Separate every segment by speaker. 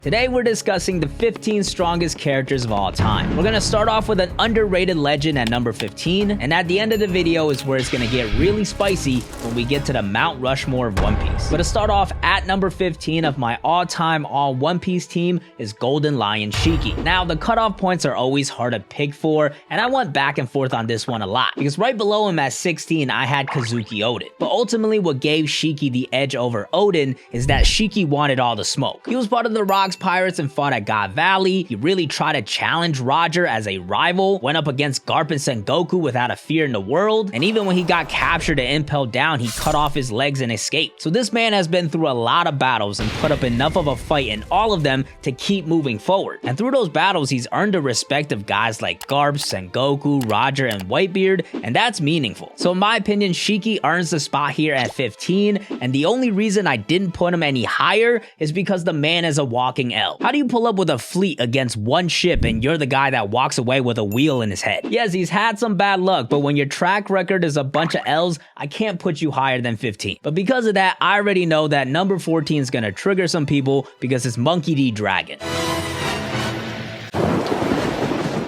Speaker 1: Today we're discussing the 15 strongest characters of all time. We're gonna start off with an underrated legend at number 15, and at the end of the video is where it's gonna get really spicy when we get to the Mount Rushmore of One Piece. But to start off, at number 15 of my all-time all One Piece team is Golden Lion Shiki. Now, the cutoff points are always hard to pick for, and I went back and forth on this one a lot, because right below him at 16, I had Kazuki Oden. But ultimately, what gave Shiki the edge over Oden is that Shiki wanted all the smoke. He was part of the Rock's Pirates and fought at God Valley. He really tried to challenge Roger as a rival, went up against Garp and Sengoku without a fear in the world, and even when he got captured and impelled down, he cut off his legs and escaped. So this man has been through a lot of battles and put up enough of a fight in all of them to keep moving forward. And through those battles, he's earned the respect of guys like Garp, Sengoku, Roger, and Whitebeard, and that's meaningful. So in my opinion, Shiki earns the spot here at 15, and the only reason I didn't put him any higher is because the man is a walking L. How do you pull up with a fleet against one ship and you're the guy that walks away with a wheel in his head? Yes, he's had some bad luck, but when your track record is a bunch of L's, I can't put you higher than 15. But because of that, I already know that number 14 is gonna trigger some people because it's Monkey D. Dragon.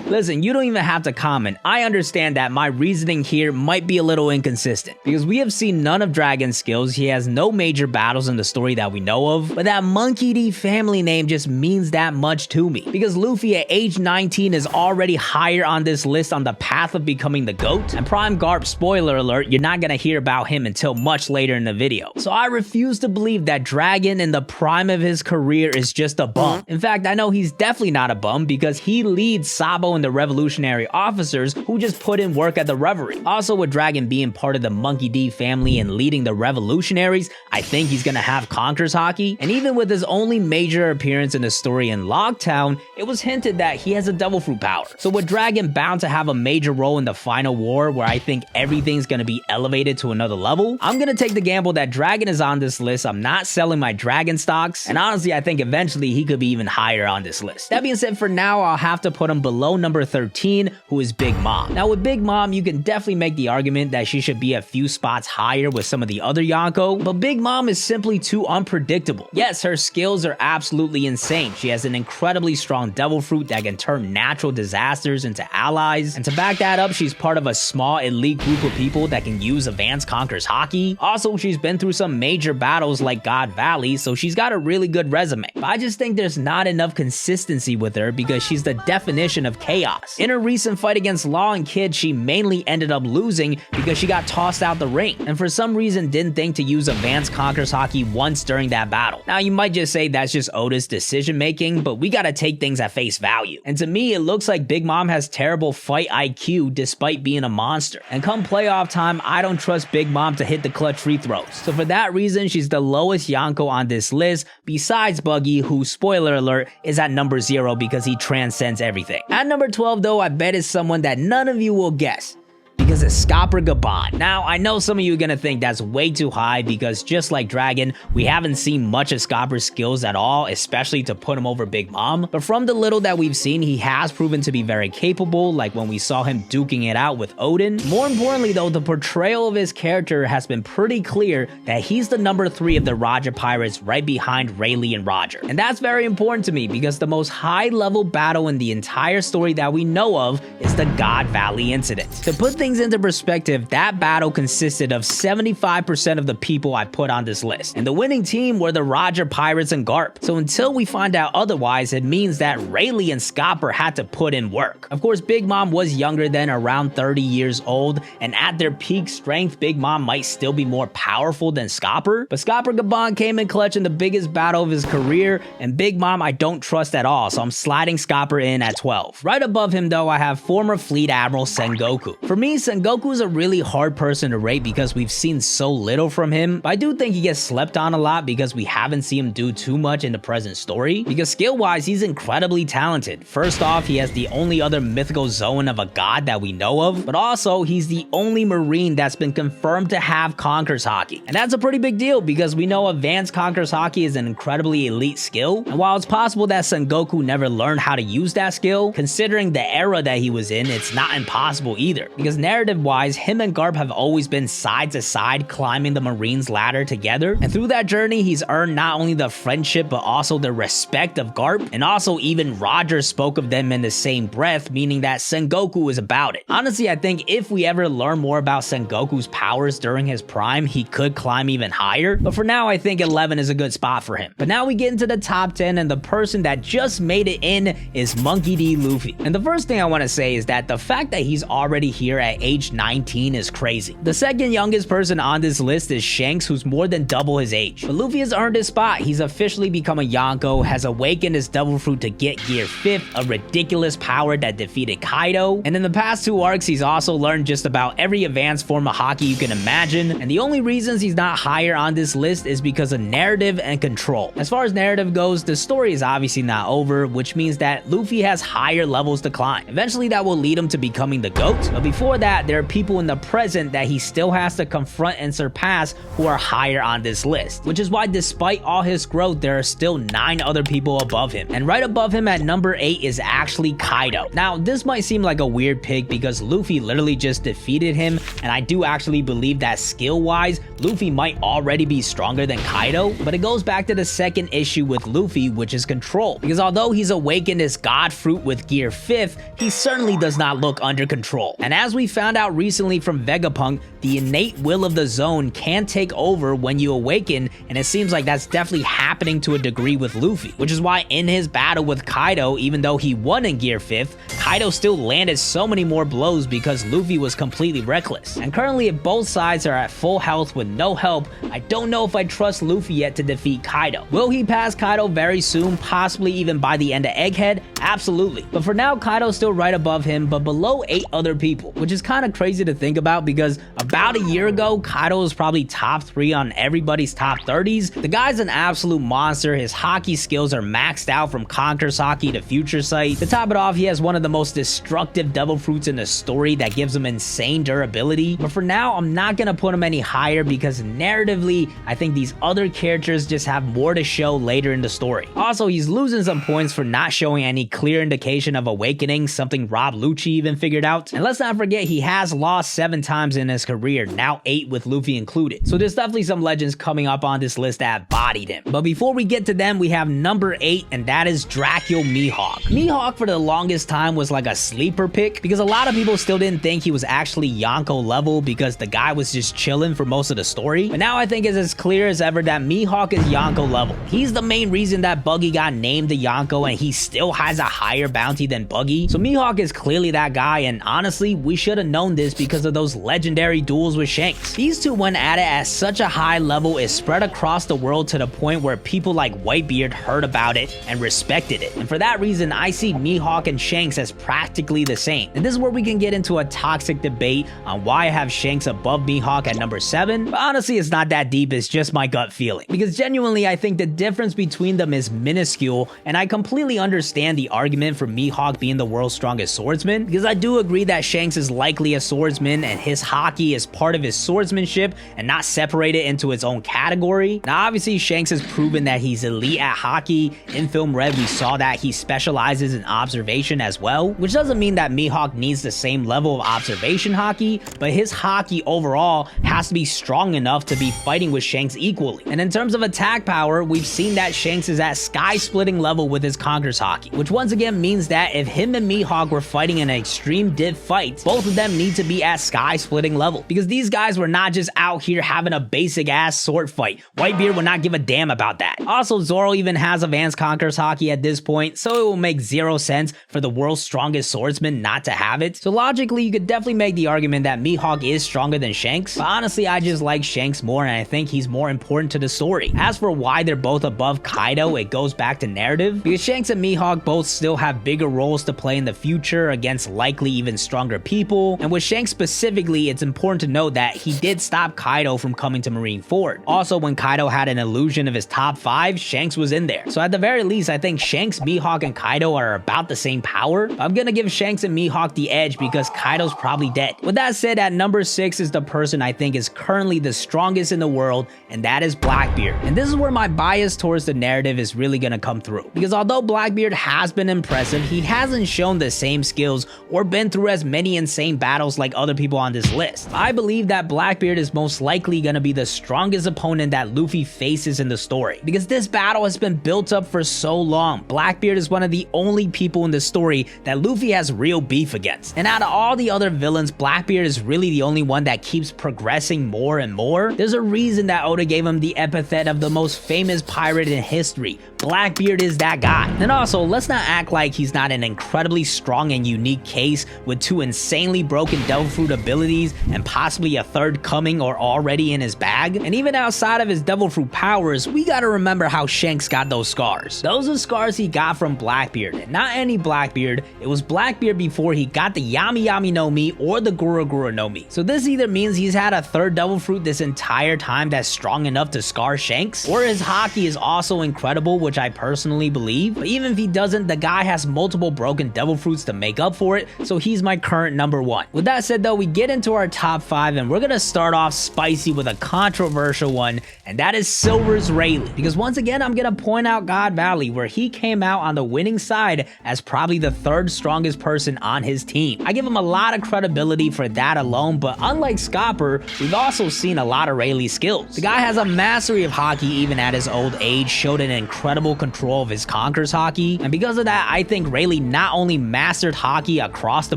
Speaker 1: Listen, you don't even have to comment. I understand that my reasoning here might be a little inconsistent, because we have seen none of Dragon's skills, he has no major battles in the story that we know of, but that Monkey D family name just means that much to me, because Luffy at age 19 is already higher on this list on the path of becoming the GOAT, and Prime Garp, spoiler alert, you're not gonna hear about him until much later in the video. So I refuse to believe that Dragon in the prime of his career is just a bum. In fact, I know he's definitely not a bum because he leads Sabo and the revolutionary officers who just put in work at the Reverie. Also, with Dragon being part of the Monkey D family and leading the revolutionaries, I think he's gonna have contenders hockey. And even with his only major appearance in the story in Logtown, it was hinted that he has a devil fruit power. So with Dragon bound to have a major role in the final war, where I think everything's gonna be elevated to another level, I'm gonna take the gamble that Dragon is on this list. I'm not selling my Dragon stocks, and honestly, I think eventually he could be even higher on this list. That being said, for now, I'll have to put him below number 13, who is Big Mom. Now with Big Mom, you can definitely make the argument that she should be a few spots higher with some of the other Yonko, but Big Mom is simply too unpredictable. Yes, her skills are absolutely insane. She has an incredibly strong devil fruit that can turn natural disasters into allies, and to back that up, she's part of a small elite group of people that can use advanced contenders hockey. Also, she's been through some major battles like God Valley, so she's got a really good resume. But I just think there's not enough consistency with her because she's the definition of chaos. In her recent fight against Law and Kid, she mainly ended up losing because she got tossed out the ring, and for some reason didn't think to use advanced contenders hockey once during that battle. Now you might just say that's just Oda's decision making, but we gotta take things at face value. And to me, it looks like Big Mom has terrible fight IQ despite being a monster. And come playoff time, I don't trust Big Mom to hit the clutch free throws. So for that reason, she's the lowest Yonko on this list, besides Buggy, who, spoiler alert, is at number 0 because he transcends everything. At number 12 though, I bet is someone that none of you will guess, because it's Scopper Gabon. Now, I know some of you are gonna think that's way too high because just like Dragon, we haven't seen much of Scopper's skills at all, especially to put him over Big Mom. But from the little that we've seen, he has proven to be very capable, like when we saw him duking it out with Oden. More importantly though, the portrayal of his character has been pretty clear that he's the number 3 of the Roger Pirates, right behind Rayleigh and Roger. And that's very important to me because the most high-level battle in the entire story that we know of is the God Valley incident. To put things into perspective, that battle consisted of 75% of the people I put on this list, and the winning team were the Roger Pirates and Garp. So until we find out otherwise, it means that Rayleigh and Scopper had to put in work. Of course, Big Mom was younger then, around 30 years old, and at their peak strength, Big Mom might still be more powerful than Scopper, but Scopper Gabon came in clutch in the biggest battle of his career, and Big Mom I don't trust at all, so I'm sliding Scopper in at 12. Right above him though, I have former Fleet Admiral Sengoku. For me, Sengoku is a really hard person to rate because we've seen so little from him, but I do think he gets slept on a lot because we haven't seen him do too much in the present story, because skill-wise, he's incredibly talented. First off, he has the only other mythical zone of a god that we know of, but also, he's the only Marine that's been confirmed to have contenders hockey. And that's a pretty big deal because we know advanced contenders hockey is an incredibly elite skill, and while it's possible that Sengoku never learned how to use that skill, considering the era that he was in, it's not impossible either, because narrative-wise, him and Garp have always been side to side climbing the Marines ladder together, and through that journey, he's earned not only the friendship but also the respect of Garp, and also even Roger spoke of them in the same breath, meaning that Sengoku is about it. Honestly, I think if we ever learn more about Sengoku's powers during his prime, he could climb even higher, but for now, I think 11 is a good spot for him. But now we get into the top 10, and the person that just made it in is Monkey D. Luffy. And the first thing I want to say is that the fact that he's already here at age 19 is crazy. The second youngest person on this list is Shanks, who's more than double his age. But Luffy has earned his spot. He's officially become a Yonko, has awakened his Devil Fruit to get Gear 5th, a ridiculous power that defeated Kaido, and in the past 2 arcs, he's also learned just about every advanced form of Haki you can imagine, and the only reasons he's not higher on this list is because of narrative and control. As far as narrative goes, the story is obviously not over, which means that Luffy has higher levels to climb. Eventually, that will lead him to becoming the GOAT, but before that, there are people in the present that he still has to confront and surpass who are higher on this list, which is why despite all his growth, there are still 9 other people above him, and right above him at number 8 is actually Kaido. Now, this might seem like a weird pick because Luffy literally just defeated him, and I do actually believe that skill-wise, Luffy might already be stronger than Kaido, but it goes back to the second issue with Luffy, which is control, because although he's awakened his God Fruit with Gear 5th, he certainly does not look under control. And as we found out recently from Vegapunk, the innate will of the zone can take over when you awaken, and it seems like that's definitely happening to a degree with Luffy, which is why in his battle with Kaido, even though he won in Gear 5th, Kaido still landed so many more blows because Luffy was completely reckless. And currently, if both sides are at full health with no help, I don't know if I trust Luffy yet to defeat Kaido. Will he pass Kaido very soon, possibly even by the end of Egghead? Absolutely. But for now, Kaido's still right above him, but below 8 other people, which is kind of crazy to think about because about a year ago, Kaido was probably top 3 on everybody's top 30s. The guy's an absolute monster. His Haki skills are maxed out from Conqueror's Haki to Future Sight. To top it off, he has one of the most destructive Devil Fruits in the story that gives him insane durability. But for now, I'm not gonna put him any higher because narratively, I think these other characters just have more to show later in the story. Also, he's losing some points for not showing any clear indication of awakening, something Rob Lucci even figured out. And let's not forget, he has lost 7 times in his career, now 8 with Luffy included. So there's definitely some legends coming up on this list that have bodied him. But before we get to them, we have number 8, and that is Dracul Mihawk. Mihawk for the longest time was like a sleeper pick because a lot of people still didn't think he was actually Yonko level because the guy was just chilling for most of the story. But now I think it's as clear as ever that Mihawk is Yonko level. He's the main reason that Buggy got named the Yonko, and he still has a higher bounty than Buggy. So Mihawk is clearly that guy, and honestly, we should have known this because of those legendary duels with Shanks. These two went at it at such a high level, it spread across the world to the point where people like Whitebeard heard about it and respected it. And for that reason, I see Mihawk and Shanks as practically the same. And this is where we can get into a toxic debate on why I have Shanks above Mihawk at number 7. But honestly, it's not that deep, it's just my gut feeling. Because genuinely, I think the difference between them is minuscule, and I completely understand the argument for Mihawk being the world's strongest swordsman, because I do agree that Shanks is likely a swordsman and his Haki is part of his swordsmanship and not separated into its own category. Now obviously Shanks has proven that he's elite at Haki. In Film Red we saw that he specializes in observation as well, which doesn't mean that Mihawk needs the same level of observation Haki, but his Haki overall has to be strong enough to be fighting with Shanks equally. And in terms of attack power, we've seen that Shanks is at sky-splitting level with his Conqueror's Haki, which once again means that if him and Mihawk were fighting in an extreme div fight, both of them need to be at sky-splitting level, because these guys were not just out here having a basic-ass sword fight. Whitebeard would not give a damn about that. Also, Zoro even has advanced Conqueror's Haki at this point, so it will make zero sense for the world's strongest swordsman not to have it. So logically, you could definitely make the argument that Mihawk is stronger than Shanks, but honestly, I just like Shanks more, and I think he's more important to the story. As for why they're both above Kaido, it goes back to narrative, because Shanks and Mihawk both still have bigger roles to play in the future against likely even stronger people, and with Shanks specifically, it's important to note that he did stop Kaido from coming to Marineford. Also, when Kaido had an illusion of his top 5, Shanks was in there. So at the very least, I think Shanks, Mihawk, and Kaido are about the same power. But I'm gonna give Shanks and Mihawk the edge because Kaido's probably dead. With that said, at number 6 is the person I think is currently the strongest in the world, and that is Blackbeard. And this is where my bias towards the narrative is really gonna come through, because although Blackbeard has been impressive, he hasn't shown the same skills or been through as many insane insane battles like other people on this list. I believe that Blackbeard is most likely gonna be the strongest opponent that Luffy faces in the story, because this battle has been built up for so long. Blackbeard is one of the only people in the story that Luffy has real beef against, and out of all the other villains, Blackbeard is really the only one that keeps progressing more and more. There's a reason that Oda gave him the epithet of the most famous pirate in history. Blackbeard is that guy. And also, let's not act like he's not an incredibly strong and unique case with 2 insanely broken Devil Fruit abilities and possibly a third coming or already in his bag. And even outside of his Devil Fruit powers, we gotta remember how Shanks got those scars. Those are scars he got from Blackbeard, and not any Blackbeard. It was Blackbeard before he got the Yami Yami no Mi or the Gura Gura no Mi. So this either means he's had a third Devil Fruit this entire time that's strong enough to scar Shanks, or his Haki is also incredible, which I personally believe. But even if he doesn't, the guy has multiple broken Devil Fruits to make up for it, so he's my current number 1. With that said though, we get into our top 5, and we're gonna start off spicy with a controversial one, and that is Silver's Rayleigh. Because once again, I'm gonna point out God Valley, where he came out on the winning side as probably the 3rd strongest person on his team. I give him a lot of credibility for that alone, but unlike Scopper, we've also seen a lot of Rayleigh's skills. The guy has a mastery of Haki even at his old age, showed an incredible control of his Conqueror's Haki, and because of that, I think Rayleigh not only mastered Haki across the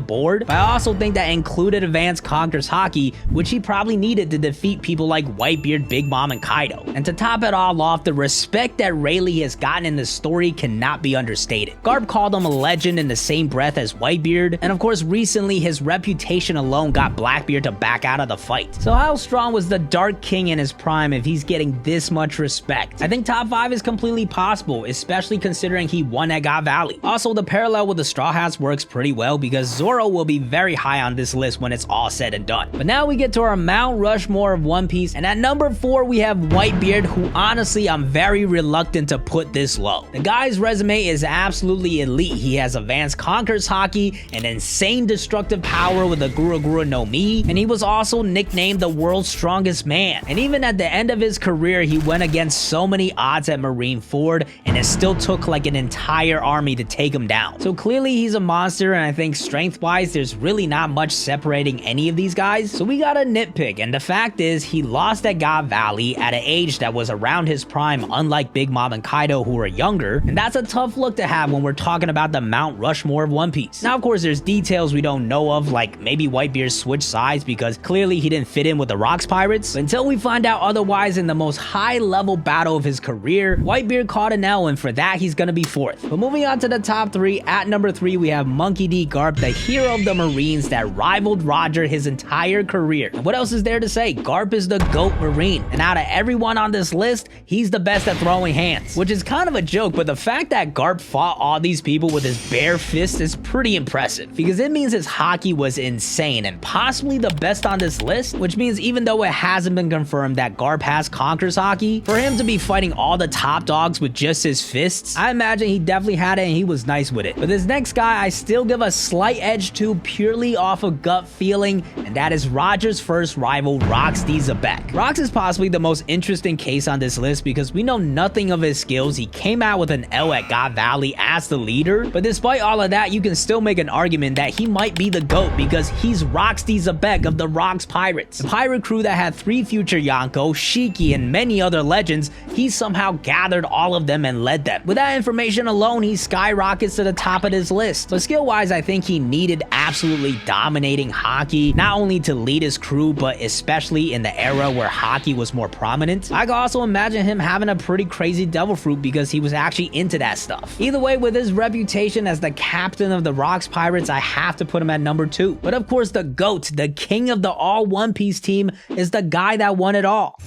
Speaker 1: board, but I also think that included advanced Conqueror's Haki, which he probably needed to defeat people like Whitebeard, Big Mom, and Kaido. And to top it all off, the respect that Rayleigh has gotten in the story cannot be understated. Garp called him a legend in the same breath as Whitebeard, and of course recently his reputation alone got Blackbeard to back out of the fight. So how strong was the Dark King in his prime if he's getting this much respect? I think top 5 is completely possible, especially considering he won at God Valley. Also, the parallel with the Straw Hats works pretty well because Zoro will be very high on this list when it's all said and done. But now we get to our Mount Rushmore of One Piece, and at number 4 we have Whitebeard, who honestly I'm very reluctant to put this low. The guy's resume is absolutely elite. He has advanced Conqueror's Haki, an insane destructive power with the Gura Gura no Mi, and he was also nicknamed the world's strongest man. And even at the end of his career, he went against so many odds at Marineford, and it still took like an entire army to take him down. So clearly he's a monster, and I think strength-wise, there's really not much separating any of these guys. So we gotta nitpick, and the fact is, he lost at God Valley at an age that was around his prime, unlike Big Mom and Kaido, who were younger, and that's a tough look to have when we're talking about the Mount Rushmore of One Piece. Now, of course, there's details we don't know of, like maybe Whitebeard switched sides because clearly he didn't fit in with the Rocks Pirates. But until we find out otherwise, in the most high-level battle of his career, Whitebeard caught an L, and for that, he's gonna be 4th. But moving on to the top 3, at number 3, we have Monkey D. Garp, the hero of the Marines that rivaled Roger his entire career. And what else is there to say? Garp is the GOAT Marine, and out of everyone on this list, he's the best at throwing hands, which is kind of a joke, but the fact that Garp fought all these people with his bare fist is pretty impressive, because it means his Haki was insane and possibly the best on this list, which means even though it hasn't been confirmed that Garp has Conqueror's Haki, for him to be fighting all the top dogs with just his fists, I imagine he definitely had it and he was nice with it. But this next guy, I still give a slight edge to purely off of gut feeling, and that is Roger's first rival, Rox D. Zebek. Rox is possibly the most interesting case on this list because we know nothing of his skills. He came out with an L at God Valley as the leader, but despite all of that, you can still make an argument that he might be the GOAT because he's Rox D. Zebek of the Rocks Pirates. The pirate crew that had 3 future Yonko, Shiki, and many other legends, he somehow gathered all of them and led them. With that information alone, he skyrockets to the top of this list. But skill-wise, I think he needed absolutely dominating Haki, not only to lead his crew, but especially in the era where Haki was more prominent. I can also imagine him having a pretty crazy Devil Fruit because he was actually into that stuff. Either way, with his reputation as the captain of the Rocks Pirates, I have to put him at number 2. But of course, the GOAT, the king of the all One Piece team, is the guy that won it all.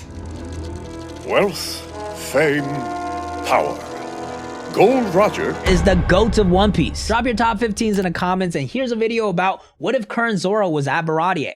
Speaker 2: Wealth, fame, power. Gold Roger
Speaker 1: is the GOAT of One Piece. Drop your top 15s in the comments, and here's a video about what if current Zoro was at Baradier.